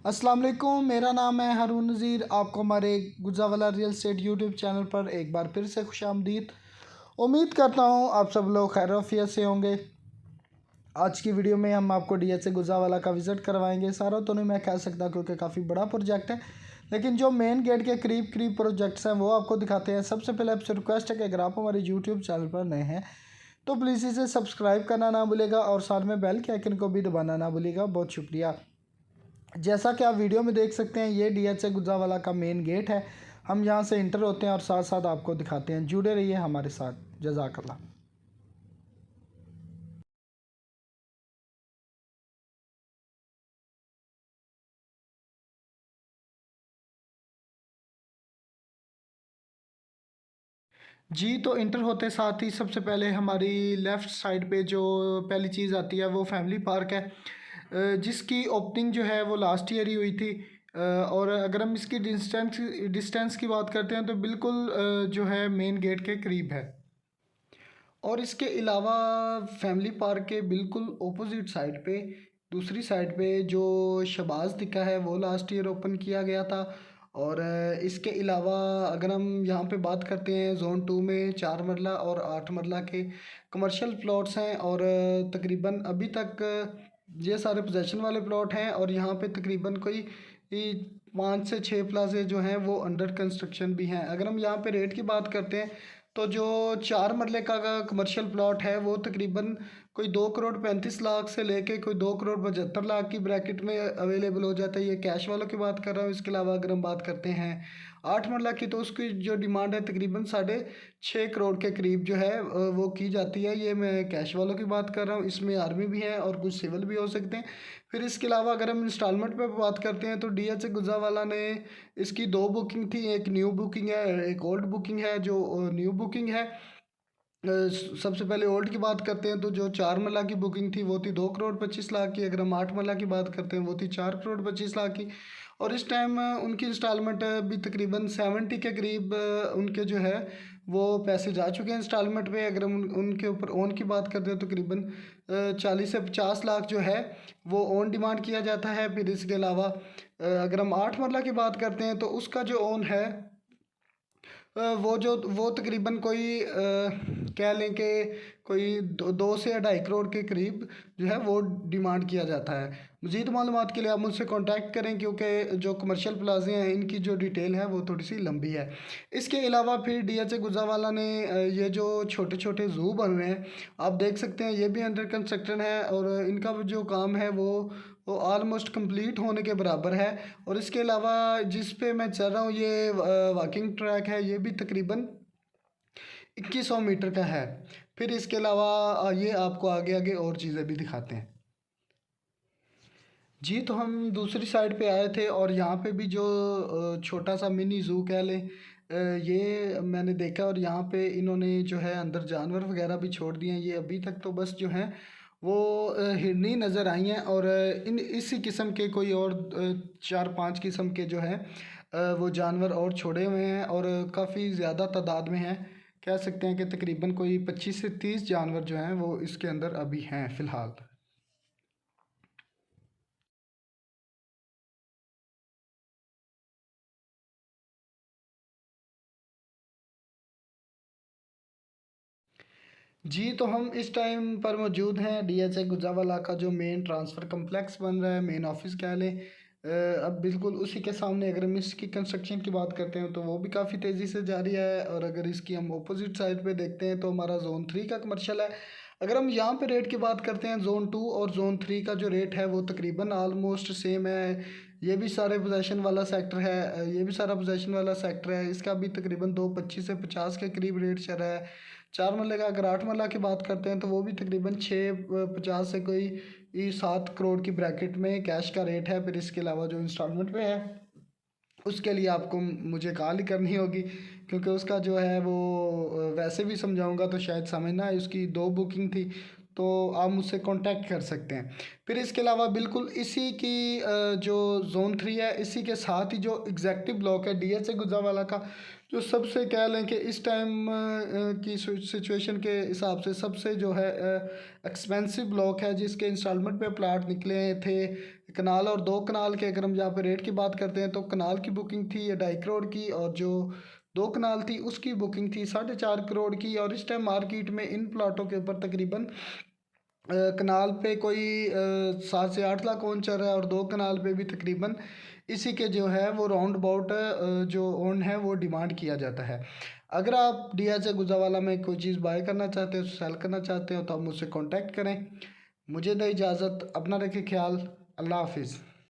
अस्सलाम वालेकुम, मेरा नाम है हारून नज़ीर। आपको हमारे Gujranwala real estate YouTube channel पर एक बार फिर से खुशामदीद। उम्मीद करता हूँ आप सब लोग खैर आफियत से होंगे। आज की वीडियो में हम आपको डीएचए गुजरावाला का विज़िट करवाएंगे। सारा तो नहीं मैं कह सकता क्योंकि काफ़ी बड़ा प्रोजेक्ट है, लेकिन जो मेन गेट के करीब करीब प्रोजेक्ट्स हैं वो आपको दिखाते हैं। सबसे पहले आपसे रिक्वेस्ट है कि अगर आप हमारे यूट्यूब चैनल पर नए हैं तो प्लीज़ इसे सब्सक्राइब करना ना भूलिएगा और साथ में बेल के आइकन को भी दबाना ना भूलिएगा। बहुत शुक्रिया। जैसा कि आप वीडियो में देख सकते हैं, ये डीएचए गुजरावाला का मेन गेट है। हम यहाँ से इंटर होते हैं और साथ साथ आपको दिखाते हैं। जुड़े रहिए हमारे साथ। जज़ाकल्लाह। जी, तो इंटर होते साथ ही सबसे पहले हमारी लेफ़्ट साइड पे जो पहली चीज़ आती है वो फैमिली पार्क है, जिसकी ओपनिंग जो है वो लास्ट ईयर ही हुई थी। और अगर हम इसकी डिस्टेंस की बात करते हैं तो बिल्कुल जो है मेन गेट के करीब है। और इसके अलावा फैमिली पार्क के बिल्कुल ऑपोजिट साइड पे, दूसरी साइड पे जो शहबाज दिखा है वो लास्ट ईयर ओपन किया गया था। और इसके अलावा अगर हम यहाँ पे बात करते हैं, जोन 2 में 4 मरला और 8 मरला के कमर्शियल प्लॉट्स हैं। और तकरीबन अभी तक ये सारे पोजेसन वाले प्लॉट हैं और यहाँ पे तकरीबन कोई 5 से 6 प्लाजे जो हैं वो अंडर कंस्ट्रक्शन भी हैं। अगर हम यहाँ पे रेट की बात करते हैं तो जो 4 मरले का कमर्शियल प्लॉट है वो तकरीबन कोई 2 करोड़ 35 लाख से लेके कोई 2 करोड़ 75 लाख की ब्रैकेट में अवेलेबल हो जाता है। ये कैश वालों की बात कर रहा हूँ। इसके अलावा अगर हम बात करते हैं 8 मरला की, तो उसकी जो डिमांड है तकरीबन 6.5 करोड़ के करीब जो है वो की जाती है। ये मैं कैश वालों की बात कर रहा हूँ। इसमें आर्मी भी है और कुछ सिविल भी हो सकते हैं। फिर इसके अलावा अगर हम इंस्टॉलमेंट पे बात करते हैं तो डीएचए गुजरावाला ने इसकी 2 बुकिंग थी। एक न्यू बुकिंग है, एक ओल्ड बुकिंग है। जो न्यू बुकिंग है, सबसे पहले ओल्ड की बात करते हैं तो जो 4 मरला की बुकिंग थी वो थी 2 करोड़ 25 लाख की। अगर हम 8 मरला की बात करते हैं वो थी 4 करोड़ 25 लाख की। और इस टाइम उनकी इंस्टॉलमेंट भी तकरीबन 70 के करीब उनके जो है वो पैसे जा चुके हैं इंस्टॉलमेंट पे। अगर हम उनके ऊपर ओन की बात करते हैं तो तकरीबन 40 से 50 लाख जो है वो ओन डिमांड किया जाता है। फिर इसके अलावा अगर हम 8 मरला की बात करते हैं तो उसका जो ओन है वो तकरीबन कोई कह लें कि कोई 2 से 2.5 करोड़ के करीब जो है वो डिमांड किया जाता है। मज़ीद मालूमात के लिए आप मुझसे कांटेक्ट करें, क्योंकि जो कमर्शियल प्लाजे हैं इनकी जो डिटेल है वो थोड़ी सी लंबी है। इसके अलावा फिर डीएचए गुजरावाला ने ये जो छोटे छोटे ज़ू बन रहे हैं आप देख सकते हैं, ये भी अंडर कंस्ट्रक्शन है। और इनका जो काम है वो ऑलमोस्ट कंप्लीट होने के बराबर है। और इसके अलावा जिस पे मैं चल रहा हूँ ये वॉकिंग ट्रैक है, ये भी तकरीबन 2100 मीटर का है। फिर इसके अलावा ये आपको आगे आगे और चीज़ें भी दिखाते हैं। जी, तो हम दूसरी साइड पे आए थे और यहाँ पे भी जो छोटा सा मिनी ज़ू कह लें, ये मैंने देखा। और यहाँ पे इन्होंने जो है अंदर जानवर वगैरह भी छोड़ दिए हैं। ये अभी तक तो बस जो हैं वो हिरनी नज़र आई हैं। और इन इसी किस्म के कोई और 4-5 किस्म के जो हैं वो जानवर और छोड़े हुए हैं और काफ़ी ज़्यादा तादाद में हैं। कह सकते हैं कि तकरीबन कोई 25 से 30 जानवर जो हैं वो इसके अंदर अभी हैं फ़िलहाल। जी, तो हम इस टाइम पर मौजूद हैं डीएचए गुजरावाला का जो मेन ट्रांसफ़र कम्प्लेक्स बन रहा है, मेन ऑफिस कह लें। अब बिल्कुल उसी के सामने अगर हम इसकी कंस्ट्रक्शन की बात करते हैं तो वो भी काफ़ी तेज़ी से जारी है। और अगर इसकी हम अपोजिट साइड पे देखते हैं तो हमारा जोन 3 का कमर्शियल है। अगर हम यहाँ पे रेट की बात करते हैं, जोन 2 और जोन 3 का जो रेट है वो तकरीबन आलमोस्ट सेम है। ये भी सारे पोजेसन वाला सेक्टर है, ये भी सारा पोजेसन वाला सेक्टर है। इसका भी तकरीबन 2.25 से 50 के करीब रेट चल रहा है। 4 मरले का अगर 8 मरला की बात करते हैं तो वो भी तकरीबन 6.50 से कोई 7 करोड़ की ब्रैकेट में कैश का रेट है। फिर इसके अलावा जो इंस्टॉलमेंट पे है उसके लिए आपको मुझे कॉल ही करनी होगी, क्योंकि उसका जो है वो वैसे भी समझाऊंगा तो शायद समझ ना आए। उसकी 2 बुकिंग थी, तो आप मुझसे कांटेक्ट कर सकते हैं। फिर इसके अलावा बिल्कुल इसी की जो जोन 3 है इसी के साथ ही जो एग्जैक्टिव ब्लॉक है डीएचए गुजरावाला का, जो सबसे कह लें कि इस टाइम की सिचुएशन के हिसाब से सबसे जो है एक्सपेंसिव ब्लॉक है, जिसके इंस्टॉलमेंट पे प्लाट निकले थे कनाल और 2 कनाल के। अगर हम यहाँ पे रेट की बात करते हैं तो कनाल की बुकिंग थी 2.5 करोड़ की, और जो 2 कनाल थी उसकी बुकिंग थी 4.5 करोड़ की। और इस टाइम मार्केट में इन प्लाटों के ऊपर तकरीबन कनाल पे कोई 7 से 8 लाख ओन चल रहा है, और 2 कनाल पे भी तकरीबन इसी के जो है वो राउंड अबाउट जो ओन है वो डिमांड किया जाता है। अगर आप DHA गुजरावाला में कोई चीज़ बाय करना चाहते हो, सेल करना चाहते हो, तो आप मुझसे कांटेक्ट करें। मुझे दे इजाज़त, अपना रखें ख्याल। अल्लाह हाफिज़।